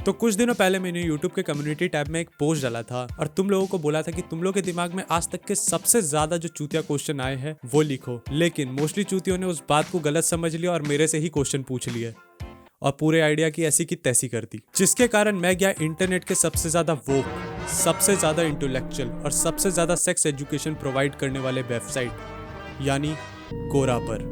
तो कुछ दिनों पहले मैंने YouTube के कम्युनिटी टैब में एक पोस्ट डाला था और तुम लोगों को बोला था कि तुम लोग के दिमाग में आज तक के सबसे ज्यादा जो चूतिया क्वेश्चन आए हैं वो लिखो। लेकिन मोस्टली चूतियों ने उस बात को गलत समझ लिया और मेरे से ही क्वेश्चन पूछ लिए और पूरे आइडिया की ऐसी की तैसी कर दी, जिसके कारण मैं गया इंटरनेट के सबसे ज्यादा वोक, सबसे ज्यादा इंटेलेक्चुअल और सबसे ज्यादा सेक्स एजुकेशन प्रोवाइड करने वाले वेबसाइट यानी कोरा पर,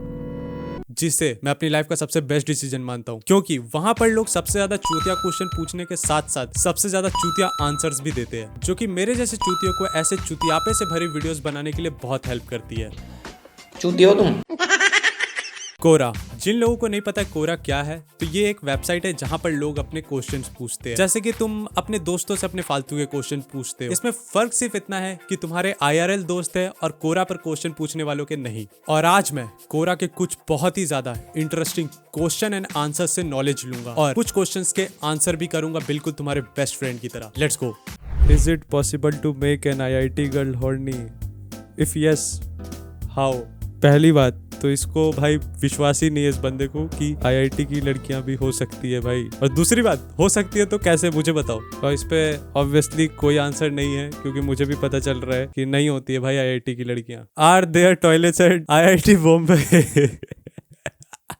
जिसे मैं अपनी लाइफ का सबसे बेस्ट डिसीजन मानता हूँ, क्योंकि वहां पर लोग सबसे ज्यादा चूतिया क्वेश्चन पूछने के साथ साथ सबसे ज्यादा चूतिया आंसर्स भी देते हैं, जो कि मेरे जैसे चूतियों को ऐसे चूतियापे से भरी वीडियोस बनाने के लिए बहुत हेल्प करती है। चूतिया हो तुम। कोरा, जिन लोगों को नहीं पता कोरा क्या है, तो ये एक वेबसाइट है जहां पर लोग अपने क्वेश्चंस पूछते हैं, जैसे कि तुम अपने दोस्तों से अपने फालतू के क्वेश्चन पूछते हो। इसमें फर्क सिर्फ इतना है कि तुम्हारे IRL दोस्त है और कोरा पर क्वेश्चन पूछने वालों के नहीं। और आज मैं कोरा के कुछ बहुत ही ज्यादा इंटरेस्टिंग क्वेश्चन एंड आंसर से नॉलेज लूंगा और कुछ क्वेश्चंस के आंसर भी करूंगा बिल्कुल तुम्हारे बेस्ट फ्रेंड की तरह। Let's go. Is it possible to make an IIT girl horny? If yes, how? पहली बात तो इसको भाई विश्वास ही नहीं है इस बंदे को कि IIT की लड़कियां भी हो सकती है भाई। और दूसरी बात, हो सकती है तो कैसे, मुझे बताओ। और इस पे ऑब्वियसली कोई आंसर नहीं है, क्योंकि मुझे भी पता चल रहा है कि नहीं होती है भाई IIT की लड़कियां। Are there toilets at IIT Bombay?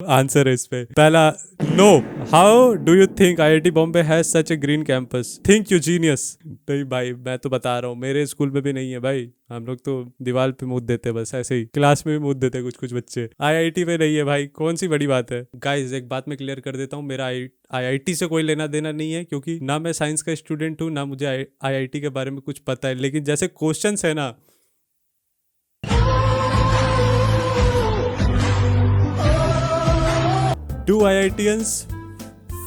Answer है इस पे पहला, no. How do you think IIT Bombay has such a green campus? Think you genius. नहीं भाई, मैं तो बता रहा हूँ, मेरे स्कूल में भी नहीं है भाई। हम लोग तो दीवार पे मुद देते बस ऐसे ही, क्लास में भी मुद देते कुछ कुछ बच्चे। IIT में नहीं है भाई, कौन सी बड़ी बात है। गाइज एक बात मैं क्लियर कर देता हूँ, मेरा IIT से कोई लेना देना नहीं है, क्योंकि ना मैं साइंस का स्टूडेंट हूँ, ना मुझे IIT के बारे में कुछ पता है। लेकिन जैसे क्वेश्चन है ना, Do IITians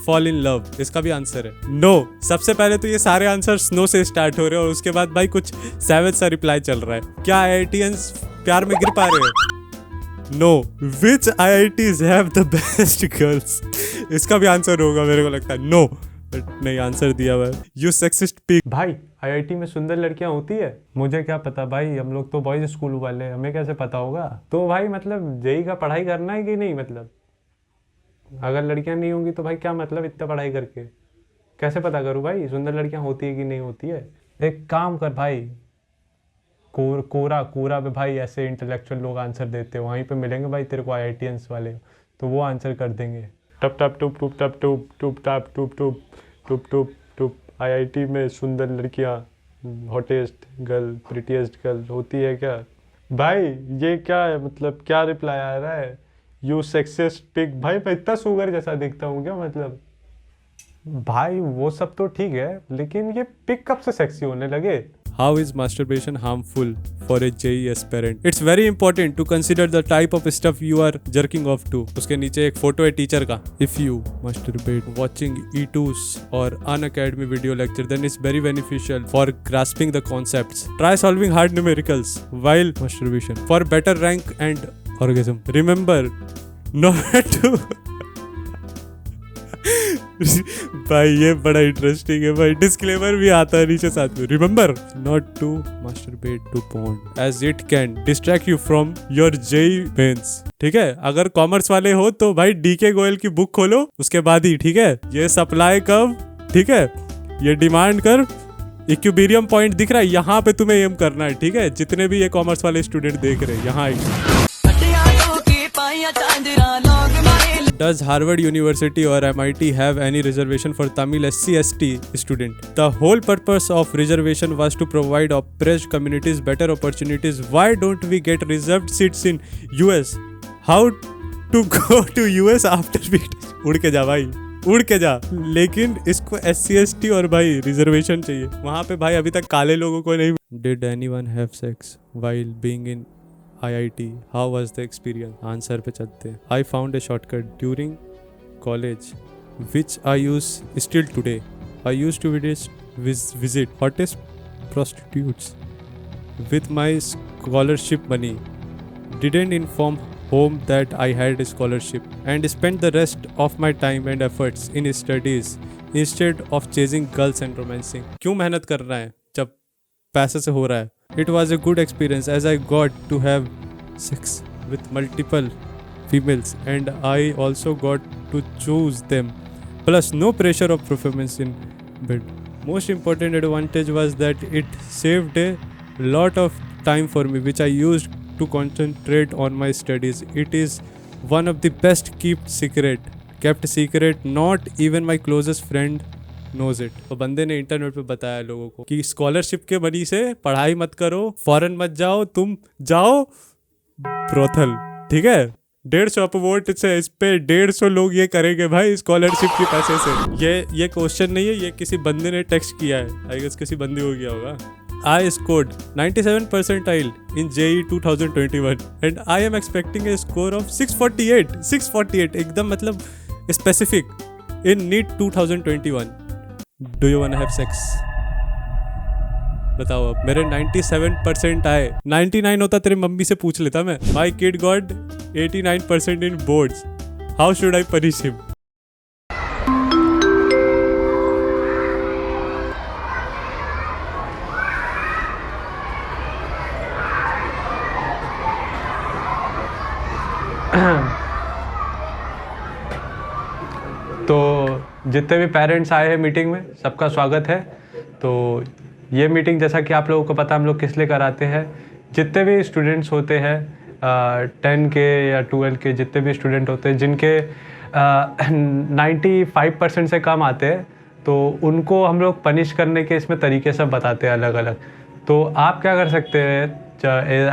fall in love? इसका भी आंसर है नो। सबसे पहले तो ये सारे आंसर्स नो से स्टार्ट हो रहे हैं और उसके बाद भाई कुछ सैवेज सा रिप्लाई चल रहा है। क्या IITians प्यार में गिर पा रहे हैं? No. Which IITs have the best girls? इसका भी आंसर होगा मेरे को लगता है नो, बट नहीं आंसर दिया हुआ है। You sexist pig। भाई IIT में सुंदर लड़कियां होती है? मुझे क्या पता भाई, हम लोग तो बॉयज स्कूल वाले, हमें कैसे पता होगा। तो भाई मतलब JEE का पढ़ाई करना है कि नहीं, मतलब अगर लड़कियां नहीं होंगी तो भाई क्या मतलब इतना पढ़ाई करके, कैसे पता करूं भाई सुंदर लड़कियां होती है कि नहीं होती है। एक काम कर भाई, कोरा पे भाई ऐसे इंटेलेक्चुअल लोग आंसर देते हैं, वहीं पे मिलेंगे भाई तेरे को IITians वाले, तो वो आंसर कर देंगे। टप टप टुप टुप टप टुप टुप टप टुप टुप टुप टुप टुप। IIT में सुंदर लड़कियां, हॉटेस्ट गर्ल, प्रिटीएस्ट गर्ल होती है क्या? भाई ये क्या है, मतलब क्या रिप्लाई आ रहा है? You sexist pig. भाई मैं इतना सुगर जैसा दिखता हूँ क्या, मतलब भाई वो सब तो ठीक है, लेकिन ये पिग कब से सेक्सी होने लगे? How is masturbation harmful for a JEE aspirant? It's very important to consider the type of stuff you are jerking off to. उसके नीचे एक फोटो है टीचर का। If you masturbate watching E2s or Unacademy video lecture, then it's very beneficial for grasping the concepts. Try solving hard numericals while masturbation for better rank and orgasm. Remember not to भाई ये बड़ा interesting है भाई, disclaimer भी आता है नीचे साथ में। Remember not to masturbate to porn as it can distract you from your JEE mains. ठीक है, अगर कॉमर्स वाले हो तो भाई DK गोयल की बुक खोलो, उसके बाद ही, ठीक है, ये सप्लाई कब, ठीक है, ये डिमांड कर, इक्विलिब्रियम पॉइंट दिख रहा है, यहाँ पे तुम्हें एम करना है। ठीक है, जितने भी ये कॉमर्स वाले स्टूडेंट देख रहे हैं, यहाँ Does Harvard University or MIT have any reservation for Tamil SC/ST student? The whole purpose of reservation was to provide oppressed communities better opportunities. Why don't we get reserved seats in US? How to go to US after we... उड़ के जा भाई, उड़ के जा। लेकिन इसको SC/ST और भाई रिजर्वेशन चाहिए, वहाँ पे भाई अभी तक काले लोगों को नहीं। Did anyone have sex while being in IIT? How was the experience? Answer पे चलते हैं। I found a shortcut during college, which I use still today. I used to visit hottest prostitutes with my scholarship money. Didn't inform home that I had a scholarship and spent the rest of my time and efforts in studies instead of chasing girls and romancing. क्यों मेहनत कर रहा है जब पैसे से हो रहा है? It was a good experience as I got to have sex with multiple females and I also got to choose them Plus, no pressure of performance in bed. Most important advantage was that it saved a lot of time for me, which I used to concentrate on my studies. It is one of the best kept secret. Not even my closest friend knows it. तो बंदे ने internet पे बताया लोगों को कि scholarship के money से पढ़ाई मत करो, फॉरेन मत जाओ, तुम जाओ ब्रोथल। ठीक है, 150 अपवोट से इस पे 150 लोग ये करेंगे भाई स्कॉलरशिप के पैसे से। ये क्वेश्चन नहीं है, ये किसी बंदे ने टेक्स्ट किया है, आई गेस किसी बंदे हो गया होगा। I scored 97 percentile in JEE 2021 and I am expecting a score of 648 एकदम मतलब specific in NEET 2021. Do you wanna have sex? बताओ अब, मेरे 97% आए, 99 होता तेरे मम्मी से पूछ लेता मैं। My kid got 89% in boards. How should I punish him? तो जितने भी पेरेंट्स आए हैं मीटिंग में, सबका स्वागत है। तो ये मीटिंग जैसा कि आप लोगों को पता हम लोग किस लिए कराते हैं, जितने भी स्टूडेंट्स होते हैं 10 के या 12 के जितने भी स्टूडेंट होते हैं जिनके 95% से कम आते हैं, तो उनको हम लोग पनिश करने के इसमें तरीके सब बताते हैं अलग अलग। तो आप क्या कर सकते हैं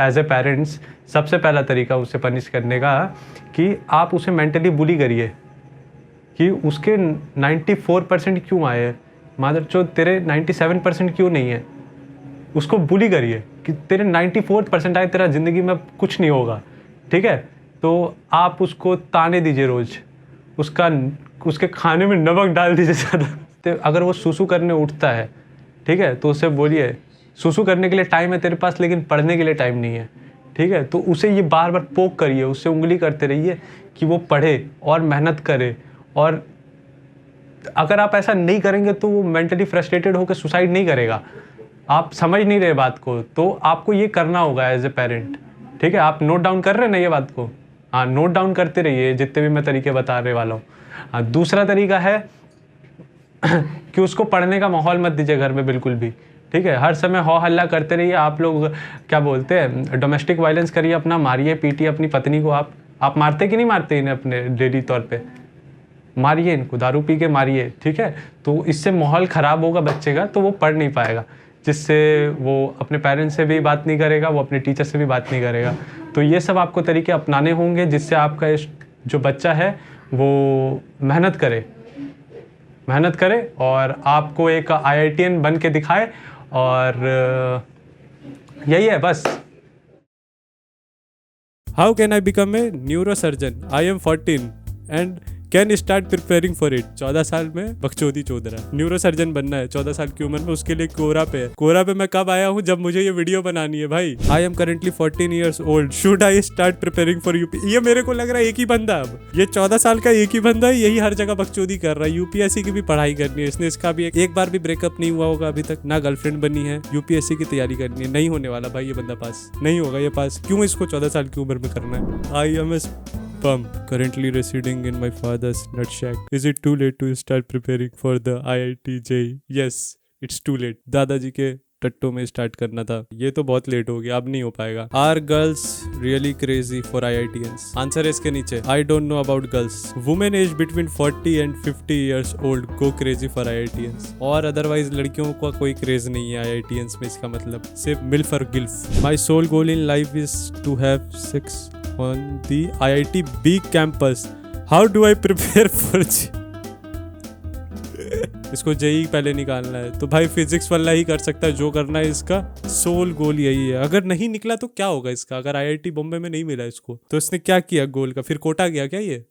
एज ए पेरेंट्स, सबसे पहला तरीका उसे पनिश करने का कि आप उसे मेंटली बुली करिए कि उसके 94% क्यों आए हैं, मादर चो तेरे 97% क्यों नहीं है। उसको बुली करिए कि तेरे 94% आए, तेरा ज़िंदगी में कुछ नहीं होगा। ठीक है, तो आप उसको ताने दीजिए रोज़, उसके खाने में नमक डाल दीजिए ज़्यादा। तो अगर वो सुसु करने उठता है, ठीक है, तो उससे बोलिए सुसु करने के लिए टाइम है तेरे पास, लेकिन पढ़ने के लिए टाइम नहीं है। ठीक है, तो उसे ये बार बार पोक करिए, उससे उंगली करते रहिए कि वो पढ़े और मेहनत करे। और अगर आप ऐसा नहीं करेंगे तो वो मेंटली फ्रस्ट्रेटेड होकर सुसाइड नहीं करेगा। आप समझ नहीं रहे बात को, तो आपको ये करना होगा एज ए पेरेंट। ठीक है, आप नोट डाउन कर रहे हैं ना ये बात को? हाँ, नोट डाउन करते रहिए जितने भी मैं तरीके बता रहे वाला हूँ। हाँ, दूसरा तरीका है कि उसको पढ़ने का माहौल मत दीजिए घर में बिल्कुल भी। ठीक है, हर समय हो हल्ला करते रहिए। आप लोग क्या बोलते हैं, डोमेस्टिक वायलेंस करिए, अपना मारिए पीटिए अपनी पत्नी को। आप मारते कि नहीं मारते इन्हें अपने डेली तौर पे? मारिए इनको, दारू पी के मारिए। ठीक है, तो इससे माहौल ख़राब होगा बच्चे का, तो वो पढ़ नहीं पाएगा, जिससे वो अपने पेरेंट्स से भी बात नहीं करेगा, वो अपने टीचर से भी बात नहीं करेगा। तो ये सब आपको तरीके अपनाने होंगे जिससे आपका जो बच्चा है वो मेहनत करे और आपको एक IITian बन के दिखाए। और यही है बस। How can I become a neurosurgeon? I am 14 and can start preparing for it. 14 साल में बकचोदी चोद रहा है, न्यूरो सर्जन बनना है 14 साल की उम्र में। उसके लिए कोरा पे है। कोरा पे मैं कब आया हूँ? जब मुझे ये वीडियो बनानी है भाई। I am currently 14 years old, should I start preparing for UP? ये मेरे को लग रहा है एक ही बंदा, अब ये 14 साल का एक ही बंदा है, यही हर जगह बकचोदी कर रहा है। UPSC की भी पढ़ाई करनी है इसने, इसका भी एक बार भी ब्रेकअप नहीं हुआ होगा अभी तक, ना गर्लफ्रेंड बनी है। UPSC की तैयारी करनी है, नहीं होने वाला भाई ये बंदा पास, नहीं होगा ये पास। क्यों इसको 14 साल की उम्र में करना है? I am a sperm currently residing in my father's nut shack. Is it too late to start preparing for the IIT JEE? Yes, it's too late. दादाजी के टट्टों में स्टार्ट करना था, ये तो बहुत लेट हो गया, अब नहीं हो पाएगा। Are girls really crazy for IITians? Answer है इसके नीचे। I don't know about girls. Women aged between 40 and 50 years old go crazy for IITians. और अदरवाइज लड़कियों का कोई क्रेज नहीं है IITians में, इसका मतलब सिर्फ मिल्फ और गिल्फ। My sole goal in life is to have sex on the IIT B campus. How do I prepare for इसको JEE पहले निकालना है, तो भाई फिजिक्स वाला ही कर सकता है जो करना है। इसका सोल गोल यही है। अगर नहीं निकला तो क्या होगा इसका? अगर IIT बॉम्बे में नहीं मिला इसको, तो इसने क्या किया गोल का? फिर कोटा गया क्या ये?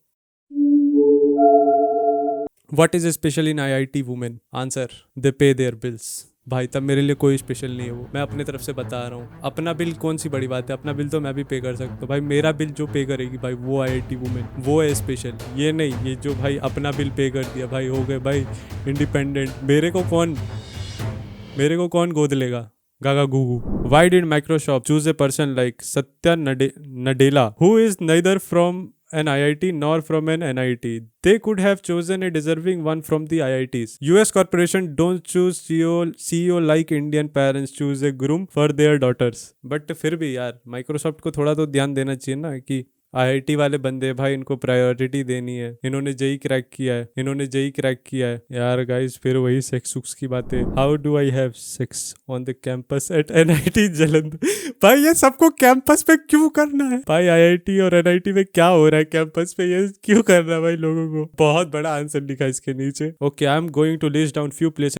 What is special in IIT women? Answer, they pay their bills. भाई तब मेरे लिए कोई स्पेशल नहीं है वो, मैं अपने तरफ से बता रहा हूँ। अपना बिल कौन सी बड़ी बात है, अपना बिल तो मैं भी पे कर सकता हूँ भाई। मेरा बिल जो पे करेगी भाई वो IIT वुमेन, वो है स्पेशल। ये नहीं ये जो भाई अपना बिल पे कर दिया भाई, हो गए भाई इंडिपेंडेंट। मेरे को कौन गोद लेगा? गागा Gugu. Why did Microsoft choose a person like Satya Nadella who is neither from an IIT nor from an NIT. They could have chosen a deserving one from the IITs. US corporation don't choose CEO like Indian parents choose a groom for their daughters. But फिर भी यार Microsoft को थोड़ा तो ध्यान देना चाहिए ना कि आईआईटी वाले बंदे भाई इनको प्रायोरिटी देनी है, इन्होंने जेई क्रैक किया है, इन्होंने जेई क्रैक किया है यार गाइस। फिर वही सेक्स सुक्स की बातें, how do I have sex on the campus at NIT Jalandhar. भाई ये सबको कैंपस पे क्यों करना है भाई? आईआईटी और एनआईटी में क्या हो रहा है कैंपस पे, ये क्यों करना है भाई लोगों को? बहुत बड़ा आंसर लिखा है इसके नीचे। Okay, I am going to list down few places.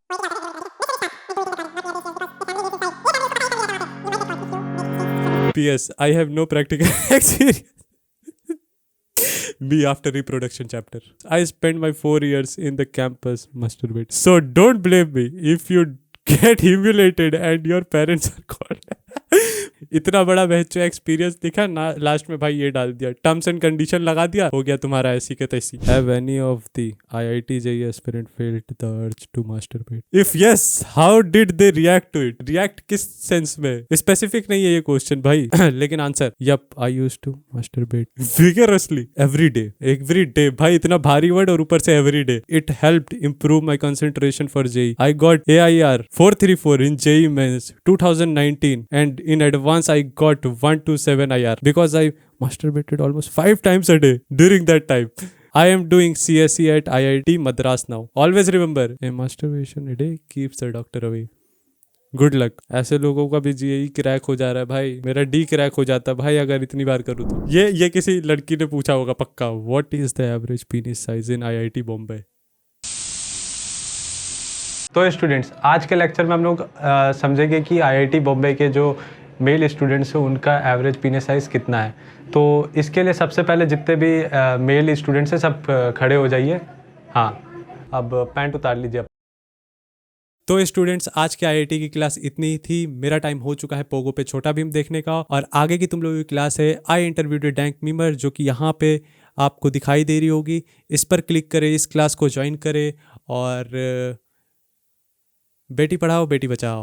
PS, I have no practical experience. Me after reproduction chapter. I spent my 4 years in the campus masturbate. So don't blame me if you get humiliated and your parents are called. इतना बड़ा बच्चा experience दिखा ना, last में भाई ये डाल दिया, टर्म्स एंड कंडीशन लगा दिया, हो गया तुम्हारा ऐसी के तैसी। Have any of the IIT JEE aspirant failed the urge to masturbate? If yes, how did they react to it? React किस सेंस में? स्पेसिफिक नहीं है ये क्वेश्चन भाई। लेकिन answer, yup I used to masturbate vigorously every day। भाई इतना भारी वर्ड और ऊपर से every day। It helped improve my concentration for JEE. I got AIR 434 in JEE Mains 2019 and in advance I got 127 IR because I masturbated almost 5 times a day during that time. I am doing CSE at IIT Madras now. Always remember, a masturbation a day keeps the doctor away. Good luck. ऐसे लोगों का भी JEE crack हो जा रहा है भाई, मेरा डी क्रैक हो जाता है भाई अगर इतनी बार करूँ तो। ये किसी लड़की ने पूछा होगा पक्का, what is the average penis size in IIT Bombay? तो स्टूडेंट्स, आज के लेक्चर में हम लोग समझेंगे कि IIT बॉम्बे के जो मेल स्टूडेंट्स हैं उनका एवरेज पीनिस साइज़ कितना है। तो इसके लिए सबसे पहले जितने भी मेल स्टूडेंट्स हैं सब खड़े हो जाइए। हाँ, अब पैंट उतार लीजिए। तो स्टूडेंट्स, आज के IIT की क्लास इतनी ही थी। मेरा टाइम हो चुका है पोगो पे छोटा भीम देखने का, और आगे की तुम लोगों की क्लास है I interview the dank memer, जो कि यहाँ पे आपको दिखाई दे रही होगी। इस पर क्लिक करें, इस क्लास को ज्वाइन करें, और बेटी पढ़ाओ बेटी बचाओ।